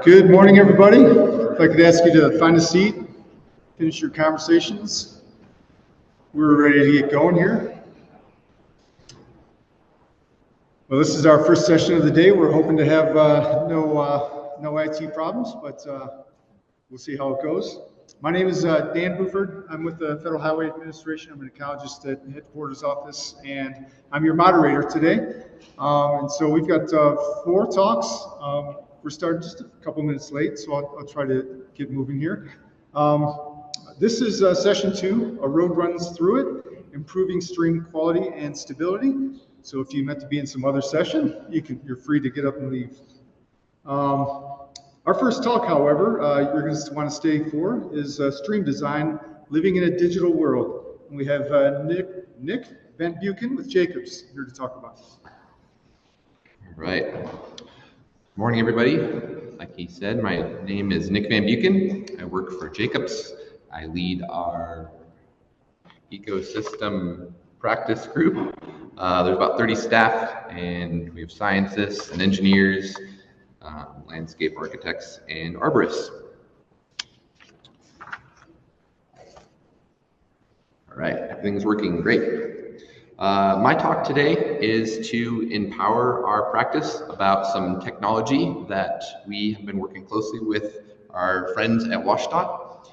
Good morning, everybody. If I could ask you to find a seat, finish your conversations. We're ready to get going here. Well, this is our first session of the day. We're hoping to have no IT problems, but we'll see how it goes. My name is Dan Buford. I'm with the Federal Highway Administration. I'm an ecologist at the headquarters office, and I'm your moderator today. And so we've got 4 talks. We're starting just a couple minutes late, so I'll try to get moving here. This is session 2. A road runs through it, improving stream quality and stability. So if you meant to be in some other session, you're free to get up and leave. Our first talk, however, you're going to want to stay for is stream design, living in a digital world. And we have Nich VanBuecken with Jacobs here to talk about this. All right. Morning, everybody. Like he said, my name is Nich VanBuecken. I work for Jacobs. I lead our ecosystem practice group. There's about 30 staff, and we have scientists and engineers, landscape architects, and arborists. All right, everything's working great. My talk today is to empower our practice about some technology that we have been working closely with our friends at WSDOT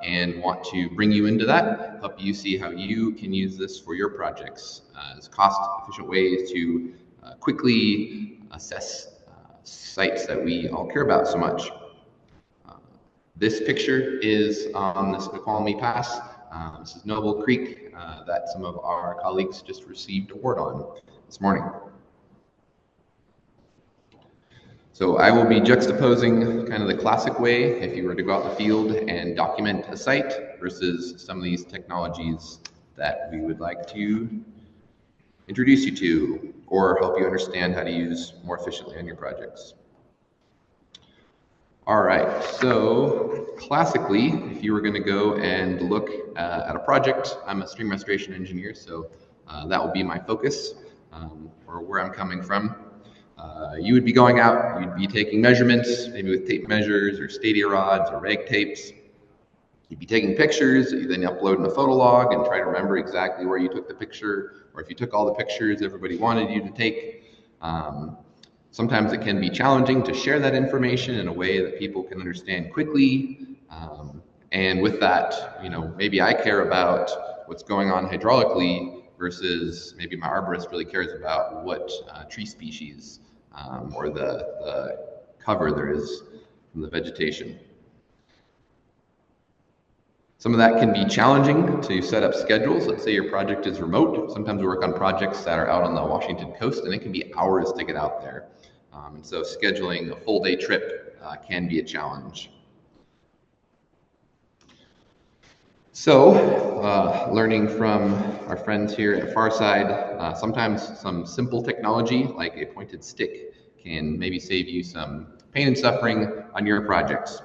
and want to bring you into that, help you see how you can use this for your projects as cost-efficient ways to quickly assess sites that we all care about so much. This picture is on the Snoqualmie Pass. This is Noble Creek that some of our colleagues just received an award on this morning. So I will be juxtaposing kind of the classic way if you were to go out in the field and document a site versus some of these technologies that we would like to introduce you to or help you understand how to use more efficiently on your projects. All right, so classically, if you were going to go and look at a project, I'm a stream restoration engineer, so that will be my focus or where I'm coming from. You would be going out, you'd be taking measurements, maybe with tape measures or stadia rods or rag tapes. You'd be taking pictures that you then upload in a photo log and try to remember exactly where you took the picture, or if you took all the pictures everybody wanted you to take. Sometimes it can be challenging to share that information in a way that people can understand quickly. And with that, maybe I care about what's going on hydraulically versus maybe my arborist really cares about what tree species or the cover there is from the vegetation. Some of that can be challenging to set up schedules. Let's say your project is remote. Sometimes we work on projects that are out on the Washington coast, and it can be hours to get out there. And so scheduling a full day trip can be a challenge. So learning from our friends here at Farside, sometimes some simple technology like a pointed stick can maybe save you some pain and suffering on your projects.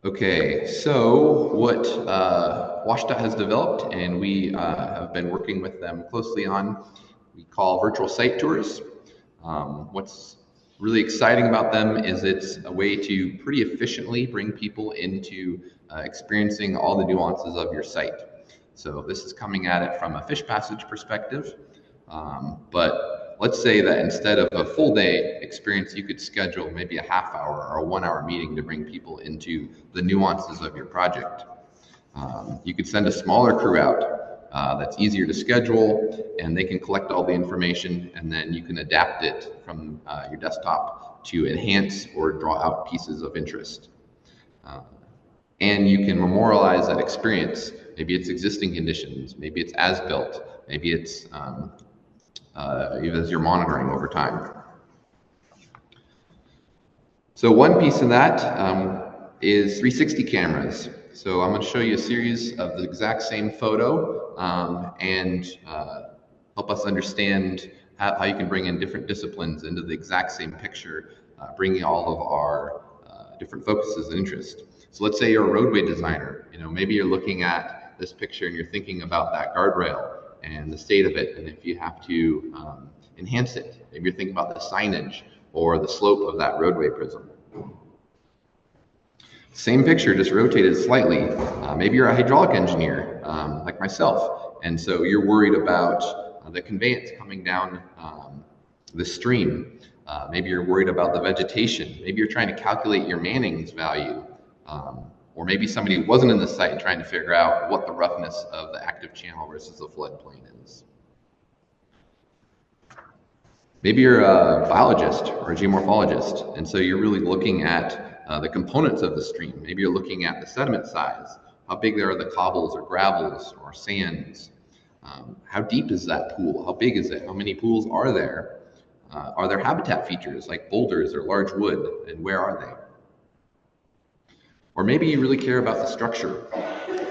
Okay, so what WSDOT has developed, and we have been working with them closely on, we call virtual site tours. What's really exciting about them is it's a way to pretty efficiently bring people into experiencing all the nuances of your site. So this is coming at it from a fish passage perspective, but let's say that instead of a full day experience, you could schedule maybe a half hour or a 1 hour meeting to bring people into the nuances of your project. You could send a smaller crew out that's easier to schedule, and they can collect all the information, and then you can adapt it from your desktop to enhance or draw out pieces of interest. And you can memorialize that experience. Maybe it's existing conditions, maybe it's as-built, maybe it's even as you're monitoring over time. So one piece of that is 360 cameras. So I'm going to show you a series of the exact same photo and help us understand how you can bring in different disciplines into the exact same picture, bringing all of our different focuses and interests. So let's say you're a roadway designer. Maybe you're looking at this picture and you're thinking about that guardrail and the state of it, and if you have to enhance it. Maybe you're thinking about the signage or the slope of that roadway prism. Same picture, just rotated slightly. Maybe you're a hydraulic engineer, like myself, and so you're worried about the conveyance coming down the stream. Maybe you're worried about the vegetation. Maybe you're trying to calculate your Manning's value. Or maybe somebody wasn't in the site and trying to figure out what the roughness of the active channel versus the floodplain is. Maybe you're a biologist or a geomorphologist, and so you're really looking at the components of the stream. Maybe you're looking at the sediment size, how big are the cobbles or gravels or sands, how deep is that pool, how big is it, how many pools are there habitat features like boulders or large wood, and where are they? Or maybe you really care about the structure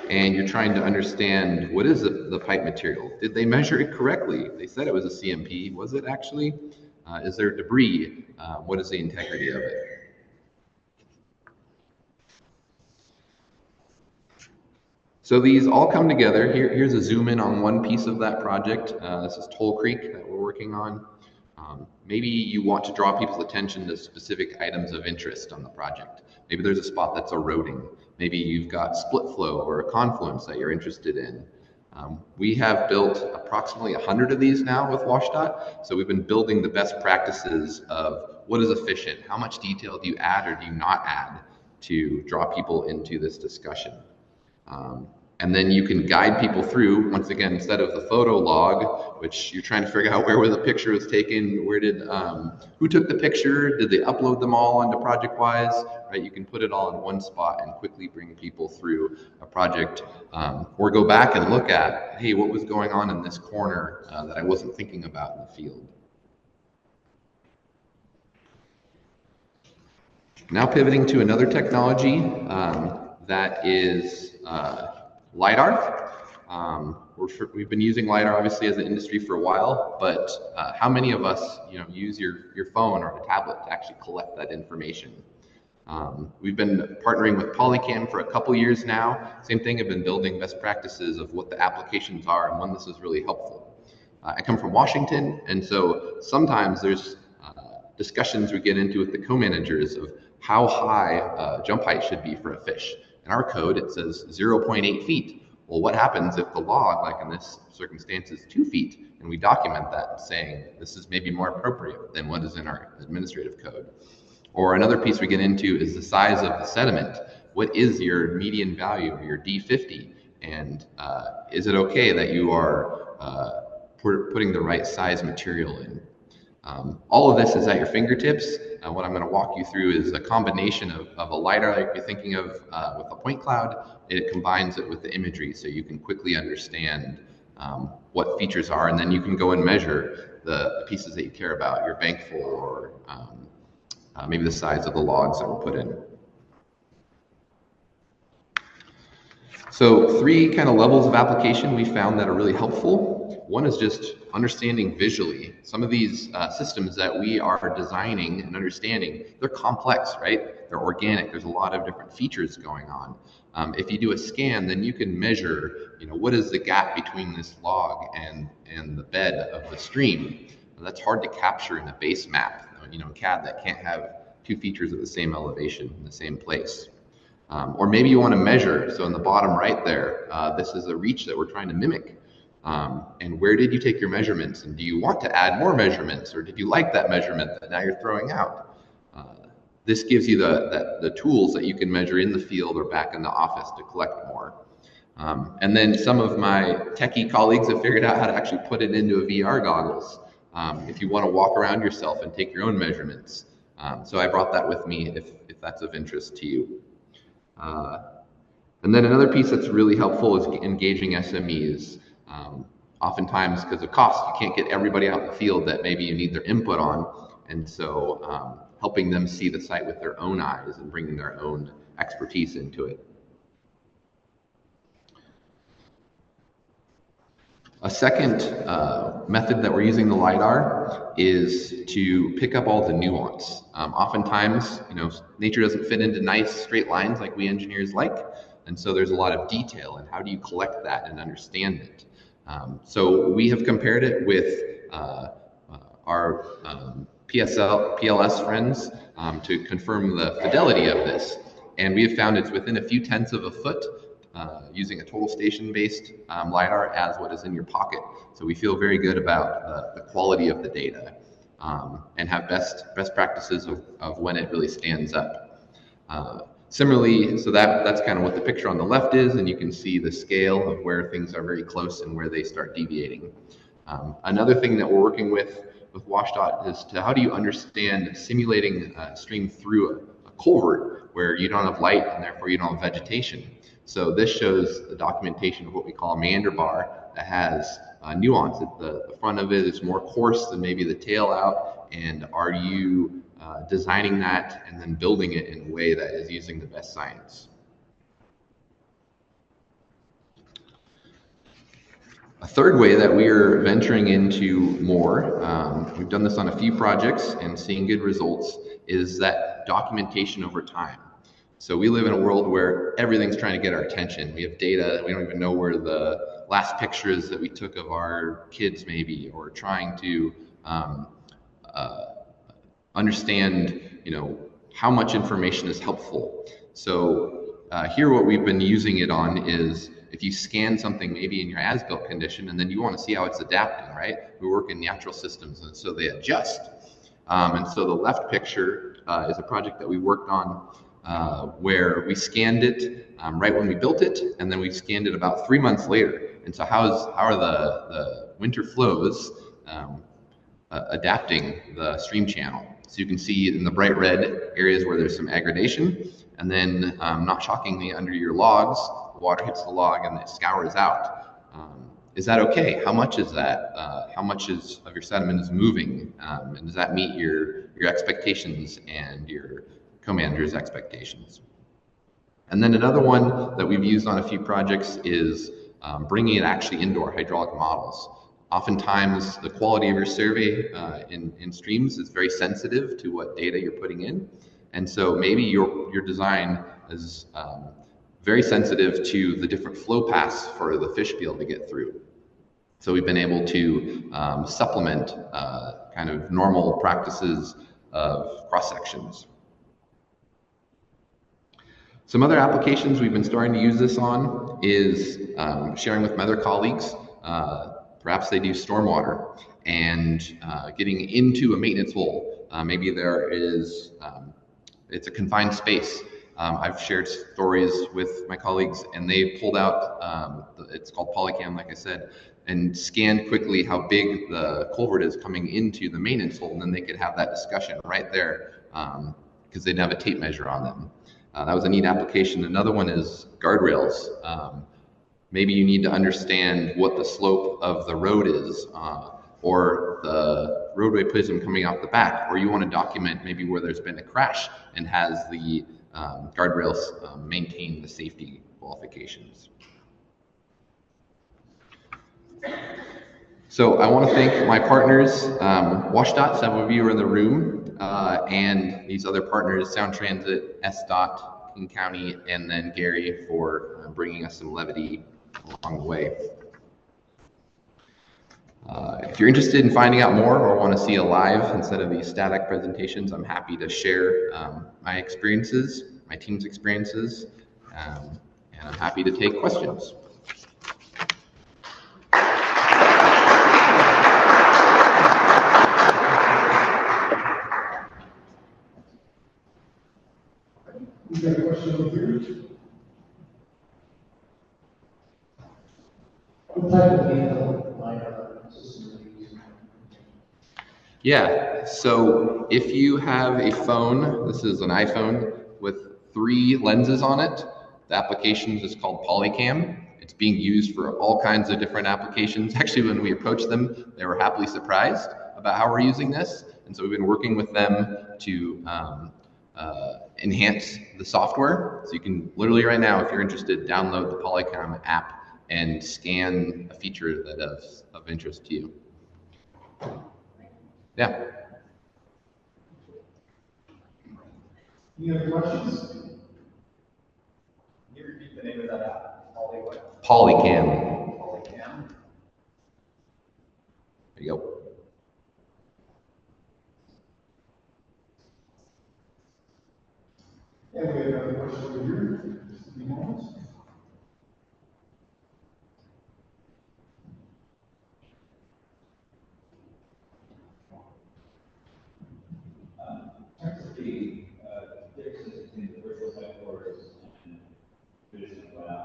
and you're trying to understand what is the pipe material. Did they measure it correctly? They said it was a CMP. Was it actually? Is there debris? What is the integrity of it? So these all come together. Here's a zoom in on one piece of that project. This is Toll Creek that we're working on. Maybe you want to draw people's attention to specific items of interest on the project. Maybe there's a spot that's eroding. Maybe you've got split flow or a confluence that you're interested in. We have built approximately 100 of these now with WSDOT. So we've been building the best practices of what is efficient, how much detail do you add or do you not add to draw people into this discussion. And then you can guide people through, once again, instead of the photo log, which you're trying to figure out where the picture was taken, who took the picture, did they upload them all onto ProjectWise, right? You can put it all in one spot and quickly bring people through a project, or go back and look at, hey, what was going on in this corner that I wasn't thinking about in the field. Now pivoting to another technology that is LiDAR. We've been using LiDAR obviously as an industry for a while, but how many of us use your phone or a tablet to actually collect that information? We've been partnering with Polycam for a couple years now. Same thing, I've been building best practices of what the applications are and when this is really helpful. I come from Washington, and so sometimes there's discussions we get into with the co-managers of how high jump height should be for a fish. In our code, it says 0.8 feet. Well, what happens if the log, like in this circumstance, is 2 feet? And we document that saying this is maybe more appropriate than what is in our administrative code. Or another piece we get into is the size of the sediment. What is your median value or your D50? And is it okay that you are putting the right size material in? All of this is at your fingertips. What I'm going to walk you through is a combination of a LiDAR like you're thinking of with a point cloud. It combines it with the imagery so you can quickly understand what features are, and then you can go and measure the pieces that you care about, your bankful or maybe the size of the logs that were put in. So 3 kind of levels of application we found that are really helpful. One is just understanding visually. Some of these systems that we are designing and understanding, they're complex, right? They're organic. There's a lot of different features going on. If you do a scan, then you can measure, what is the gap between this log and the bed of the stream. That's hard to capture in a base map. CAD that can't have 2 features at the same elevation in the same place. Or maybe you want to measure. So in the bottom right there, this is a reach that we're trying to mimic. And where did you take your measurements? And do you want to add more measurements? Or did you like that measurement that now you're throwing out? This gives you the tools that you can measure in the field or back in the office to collect more. And then some of my techie colleagues have figured out how to actually put it into a VR goggles if you want to walk around yourself and take your own measurements. So I brought that with me if that's of interest to you. And then another piece that's really helpful is engaging SMEs. Oftentimes, because of cost, you can't get everybody out in the field that maybe you need their input on. And so helping them see the site with their own eyes and bringing their own expertise into it. A second method that we're using the LiDAR is to pick up all the nuance. Oftentimes, nature doesn't fit into nice straight lines like we engineers like, and so there's a lot of detail, and how do you collect that and understand it? So we have compared it with our PLS friends to confirm the fidelity of this. And we have found it's within a few tenths of a foot using a total station-based LiDAR as what is in your pocket. So we feel very good about the quality of the data and have best practices of when it really stands up. Similarly, so that's kind of what the picture on the left is, and you can see the scale of where things are very close and where they start deviating. Another thing that we're working with WashDOT is to how do you understand simulating a stream through a culvert where you don't have light and therefore you don't have vegetation. So this shows the documentation of what we call a meander bar that has nuance. The front of it is more coarse than maybe the tail out, and are you designing that and then building it in a way that is using the best science? A third way that we are venturing into more, we've done this on a few projects and seeing good results, is that documentation over time. So we live in a world where everything's trying to get our attention. We have data, we don't even know where the last pictures that we took of our kids maybe, or trying to understand, how much information is helpful. So here what we've been using it on is if you scan something maybe in your as-built condition and then you want to see how it's adapting, right? We work in natural systems and so they adjust. And so the left picture is a project that we worked on where we scanned it right when we built it, and then we scanned it about 3 months later. And so how are the winter flows adapting the stream channel? So you can see in the bright red areas where there's some aggradation, and then not shockingly under your logs, the water hits the log and it scours out. Is that okay? How much is that? How much of your sediment is moving? And does that meet your expectations and your co-manager's expectations? And then another one that we've used on a few projects is bringing it actually into our hydraulic models. Oftentimes, the quality of your survey in streams is very sensitive to what data you're putting in. And so maybe your design is very sensitive to the different flow paths for the fish to be able to get through. So we've been able to supplement kind of normal practices of cross sections. Some other applications we've been starting to use this on is sharing with my other colleagues. Perhaps they do stormwater and getting into a maintenance hole. Maybe there is, it's a confined space. I've shared stories with my colleagues and they pulled out, it's called Polycam, like I said, and scanned quickly how big the culvert is coming into the maintenance hole, and then they could have that discussion right there because they didn't have a tape measure on them. That was a neat application. Another one is guardrails. Maybe you need to understand what the slope of the road is, or the roadway prism coming out the back, or you want to document maybe where there's been a crash and has the guardrails maintain the safety qualifications. So I want to thank my partners, WashDOT, several of you are in the room, and these other partners, Sound Transit, SDOT, King County, and then Gary for bringing us some levity along the way. If you're interested in finding out more or want to see a live instead of these static presentations, I'm happy to share my experiences, my team's experiences, and I'm happy to take questions. We've got a question over here. What type of vehicle LiDAR system are you using? Yeah, so if you have a phone, this is an iPhone with 3 lenses on it, the application is called Polycam. It's being used for all kinds of different applications. Actually, when we approached them, they were happily surprised about how we're using this. And so we've been working with them to enhance the software. So you can literally right now, if you're interested, download the Polycam app and scan a feature that is of interest to you. Yeah. Any other questions? Can you repeat the name of that app? Polycam. Polycam. There you go. push over here. Just a few moments. In terms of the differences between the virtual site tours and traditional lab,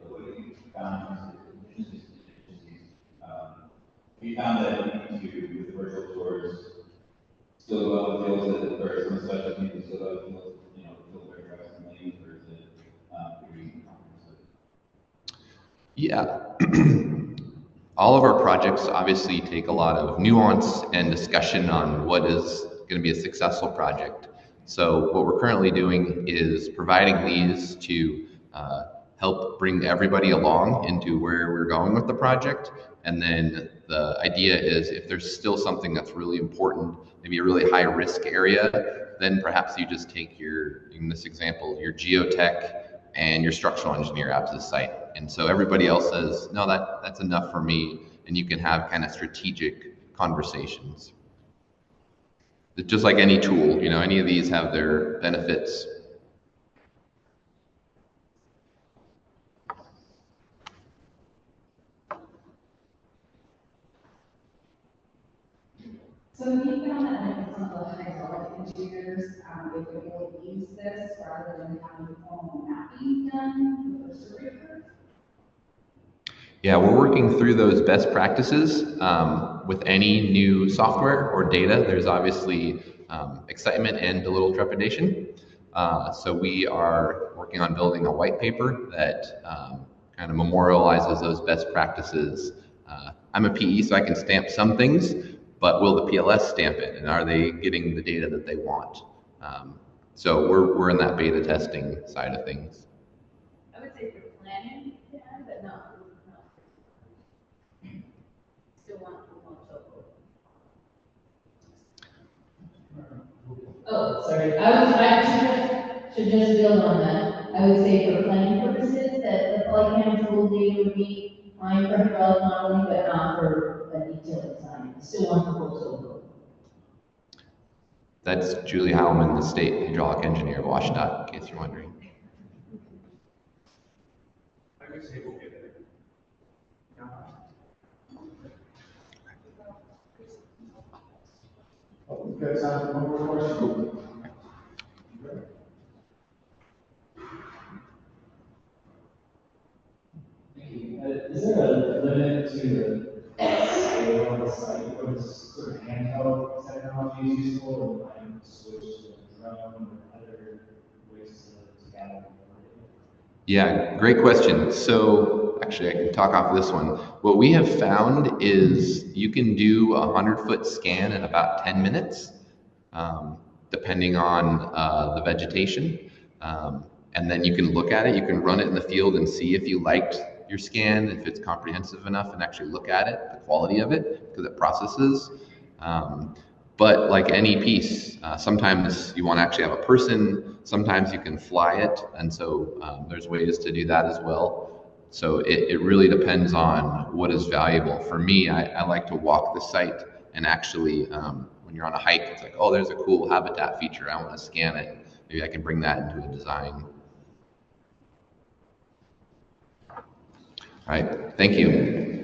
what have you found in terms of efficiencies? We found that you need to, with the virtual tours, still go out in the field, or some special people still go out in the field, field where you're asking lanes, or is it pretty comprehensive? Yeah. All of our projects obviously take a lot of nuance and discussion on what is going to be a successful project. So what we're currently doing is providing these to help bring everybody along into where we're going with the project. And then the idea is if there's still something that's really important, maybe a really high risk area, then perhaps you just take your, in this example, your geotech and your structural engineer out to the site. And so everybody else says, no, that's enough for me. And you can have kind of strategic conversations. It's just like any tool, any of these have their benefits. So have you found that like some of the hydraulic engineers, they would really use this rather than having formal mapping done with the survey crew? Yeah, we're working through those best practices with any new software or data. There's obviously excitement and a little trepidation. So we are working on building a white paper that kind of memorializes those best practices. I'm a PE, so I can stamp some things, but will the PLS stamp it? And are they getting the data that they want? So we're in that beta testing side of things. I would say for planning, yeah, but not. Still want to Oh, sorry. I should just build on that. I would say for planning purposes, that the polycam tool data would be fine for hydraulic modeling, but not for a detailed design. Still want the full total. That's Julie Howman, the state hydraulic engineer of WashDOT, in case you're wondering. I would say we'll get there. We've got time for one more question. Thank you. Is there a limit to the scale of the site where this sort of handheld technology is useful, and I'm switch to a drone or other ways to gather? Yeah, great question. So actually I can talk off this one. What we have found is you can do a 100-foot scan in about 10 minutes, depending on the vegetation. And then you can look at it, you can run it in the field and see if you liked your scan, if it's comprehensive enough, and actually look at it, the quality of it, because it processes. But like any piece, sometimes you want to actually have a person, sometimes you can fly it, and so there's ways to do that as well. So it really depends on what is valuable. For me, I like to walk the site and actually, when you're on a hike, it's like, oh, there's a cool habitat feature, I want to scan it. Maybe I can bring that into a design. All right, thank you.